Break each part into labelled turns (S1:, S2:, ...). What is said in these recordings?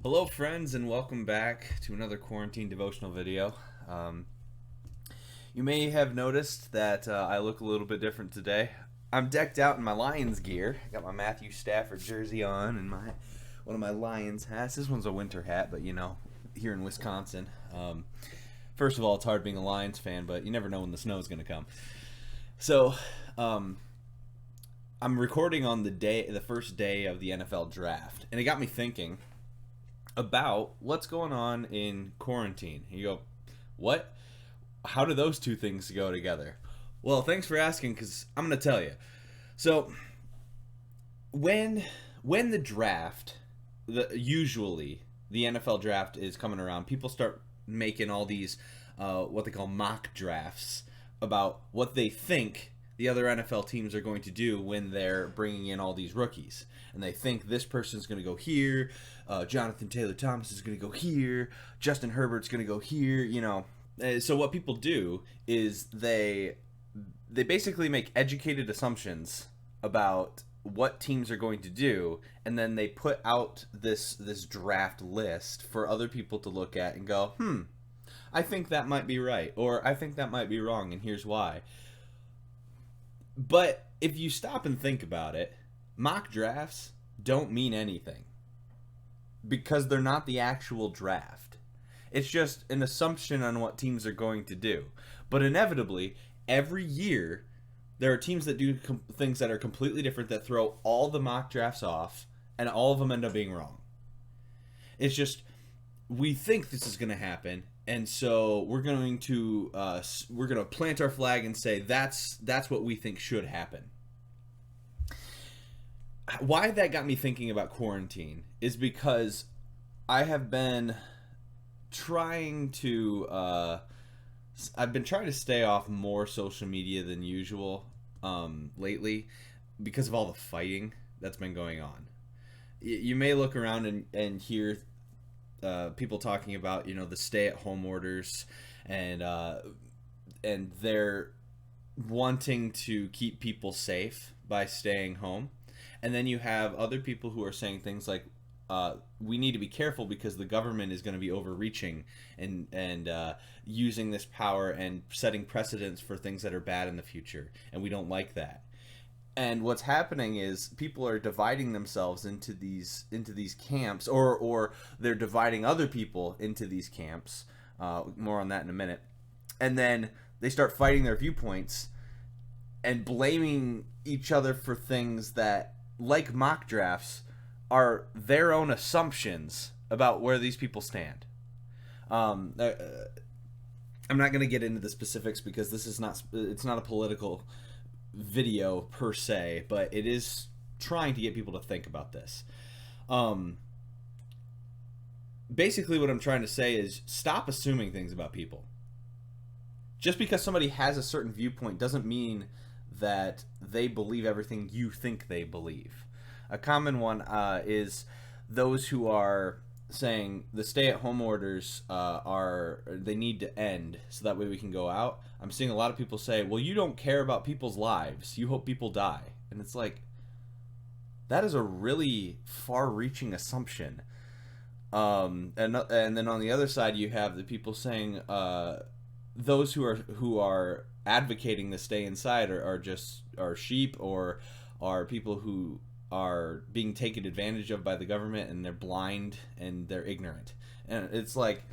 S1: Hello, friends, and welcome back to another quarantine devotional video. You may have noticed that I look a little bit different today. I'm decked out in my Lions gear. I got my Matthew Stafford jersey on and one of my Lions hats. This one's a winter hat, but here in Wisconsin, first of all, it's hard being a Lions fan, but you never know when the snow is going to come. So, I'm recording on the first day of the NFL draft, and it got me thinking about what's going on in quarantine. You go, what? How do those two things go together? Well, thanks for asking, because I'm going to tell you. So, when the draft, usually the NFL draft is coming around, people start making all these what they call mock drafts about what they think the other NFL teams are going to do when they're bringing in all these rookies. And they think this person's going to go here, Jonathan Taylor Thomas is going to go here, Justin Herbert's going to go here. So what people do is they basically make educated assumptions about what teams are going to do, and then they put out this draft list for other people to look at and go, I think that might be right, or I think that might be wrong, and here's why. But if you stop and think about it, mock drafts don't mean anything because they're not the actual draft. It's just an assumption on what teams are going to do. But inevitably, every year, there are teams that do things that are completely different, that throw all the mock drafts off, and all of them end up being wrong. It's just, we think this is going to happen, and so we're going to plant our flag and say that's what we think should happen. Why that got me thinking about quarantine is because I have been trying to I've been trying to stay off more social media than usual lately because of all the fighting that's been going on. You may look around and hear people talking about the stay-at-home orders, and they're wanting to keep people safe by staying home. And then you have other people who are saying things like, we need to be careful because the government is going to be overreaching and using this power and setting precedents for things that are bad in the future, and we don't like that. And what's happening is people are dividing themselves into these camps, or they're dividing other people into these camps. More on that in a minute. And then they start fighting their viewpoints and blaming each other for things that, like mock drafts, are their own assumptions about where these people stand. I'm not going to get into the specifics because it's not a political video per se, but it is trying to get people to think about this. Basically what I'm trying to say is stop assuming things about people. Just because somebody has a certain viewpoint doesn't mean that they believe everything you think they believe. A common one is those who are saying the stay-at-home orders they need to end so that way we can go out. I'm seeing a lot of people say, well, you don't care about people's lives. You hope people die. And it's like, that is a really far-reaching assumption. And then on the other side, you have the people saying those who are advocating to stay inside are sheep, or are people who are being taken advantage of by the government, and they're blind and they're ignorant. And it's like,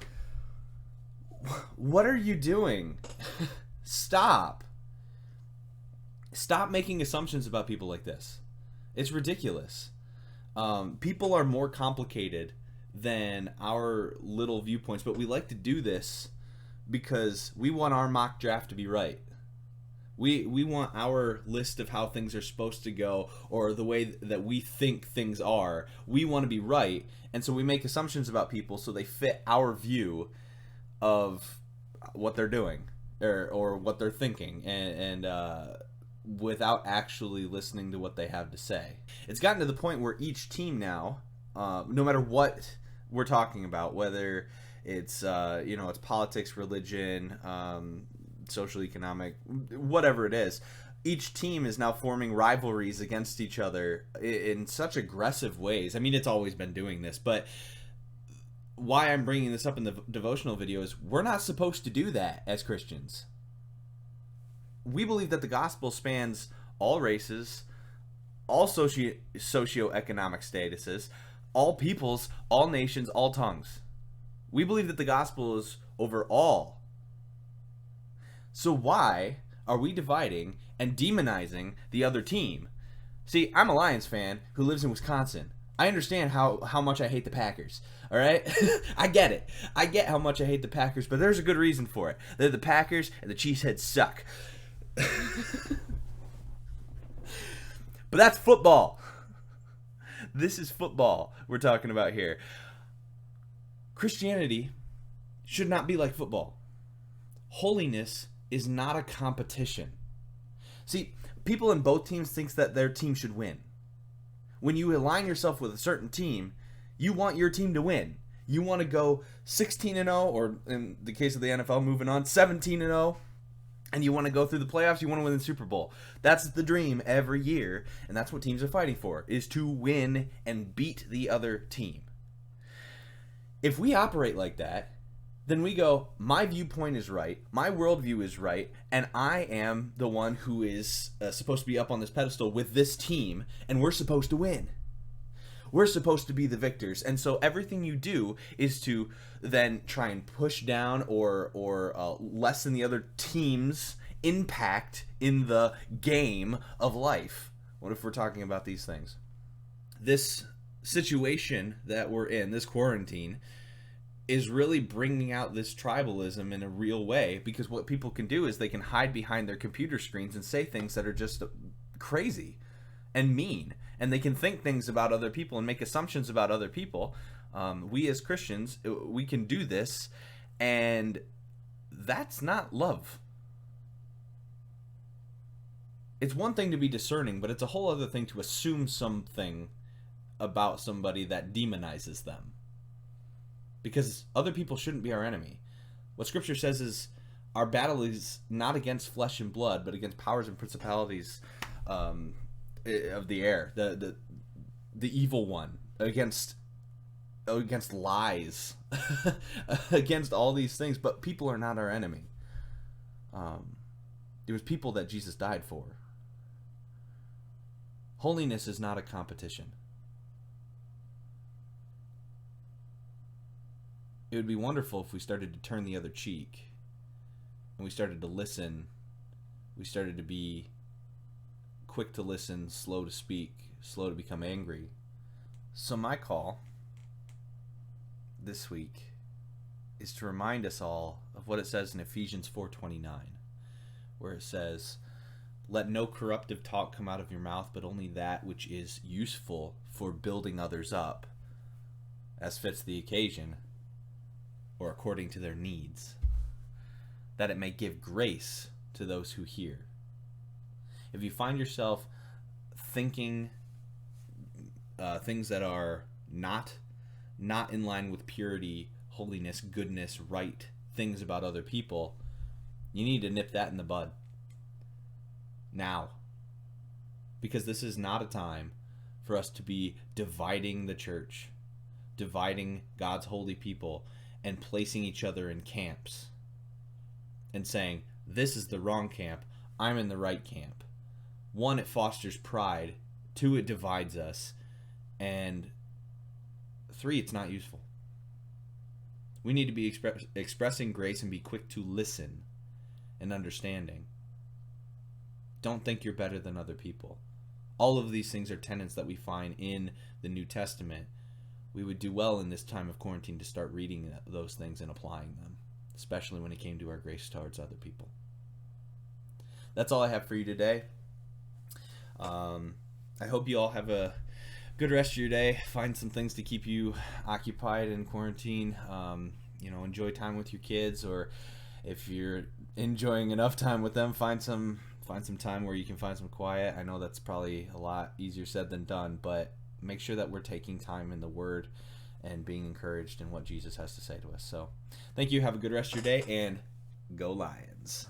S1: what are you doing? Stop making assumptions about people like this. It's ridiculous. People are more complicated than our little viewpoints, but we like to do this because we want our mock draft to be right. We want our list of how things are supposed to go, or the way that we think things are. We want to be right, and so we make assumptions about people so they fit our view of what they're doing or what they're thinking, and without actually listening to what they have to say. It's gotten to the point where each team now, no matter what we're talking about, whether it's it's politics, religion, social, economic, whatever it is, each team is now forming rivalries against each other in such aggressive ways. I mean, it's always been doing this, but why I'm bringing this up in the devotional video is we're not supposed to do that as Christians. We believe that the gospel spans all races, all socioeconomic statuses, all peoples, all nations, all tongues. We believe that the gospel is over all. So why are we dividing and demonizing the other team? See, I'm a Lions fan who lives in Wisconsin. I understand how much I hate the Packers. All right? I get it. I get how much I hate the Packers, but there's a good reason for it. They're the Packers, and the Cheeseheads suck. But that's football. This is football we're talking about here. Christianity should not be like football. Holiness is not a competition. See, people in both teams think that their team should win. When you align yourself with a certain team, you want your team to win. You want to go 16-0, or in the case of the NFL, moving on, 17-0. And you want to go through the playoffs, you want to win the Super Bowl. That's the dream every year, and that's what teams are fighting for, is to win and beat the other team. If we operate like that, then we go, my viewpoint is right, my worldview is right, and I am the one who is supposed to be up on this pedestal with this team, and we're supposed to win. We're supposed to be the victors, and so everything you do is to then try and push down or lessen the other team's impact in the game of life. What if we're talking about these things? This situation that we're in, this quarantine, is really bringing out this tribalism in a real way, because what people can do is they can hide behind their computer screens and say things that are just crazy and mean. And they can think things about other people and make assumptions about other people. We as Christians, we can do this, and that's not love. It's one thing to be discerning, but it's a whole other thing to assume something about somebody that demonizes them. Because other people shouldn't be our enemy. What Scripture says is our battle is not against flesh and blood, but against powers and principalities of the air, the evil one, against lies, against all these things. But people are not our enemy. It was people that Jesus died for. Holiness is not a competition. It would be wonderful if we started to turn the other cheek, and we started to listen. We started to be quick to listen, slow to speak, slow to become angry. So my call this week is to remind us all of what it says in Ephesians 4:29, where it says, "Let no corruptive talk come out of your mouth, but only that which is useful for building others up, as fits the occasion, or according to their needs, that it may give grace to those who hear." If you find yourself thinking things that are not in line with purity, holiness, goodness, right things about other people, you need to nip that in the bud now. Because this is not a time for us to be dividing the church, dividing God's holy people, and placing each other in camps and saying, this is the wrong camp, I'm in the right camp. One, it fosters pride. Two, it divides us. And three, it's not useful. We need to be expressing grace and be quick to listen and understanding. Don't think you're better than other people. All of these things are tenets that we find in the New Testament. We would do well in this time of quarantine to start reading those things and applying them, especially when it came to our grace towards other people. That's all I have for you today. I hope you all have a good rest of your day. Find some things to keep you occupied in quarantine. Enjoy time with your kids, or if you're enjoying enough time with them, find some time where you can find some quiet. I know that's probably a lot easier said than done, but make sure that we're taking time in the Word and being encouraged in what Jesus has to say to us. So, thank you. Have a good rest of your day, and go Lions.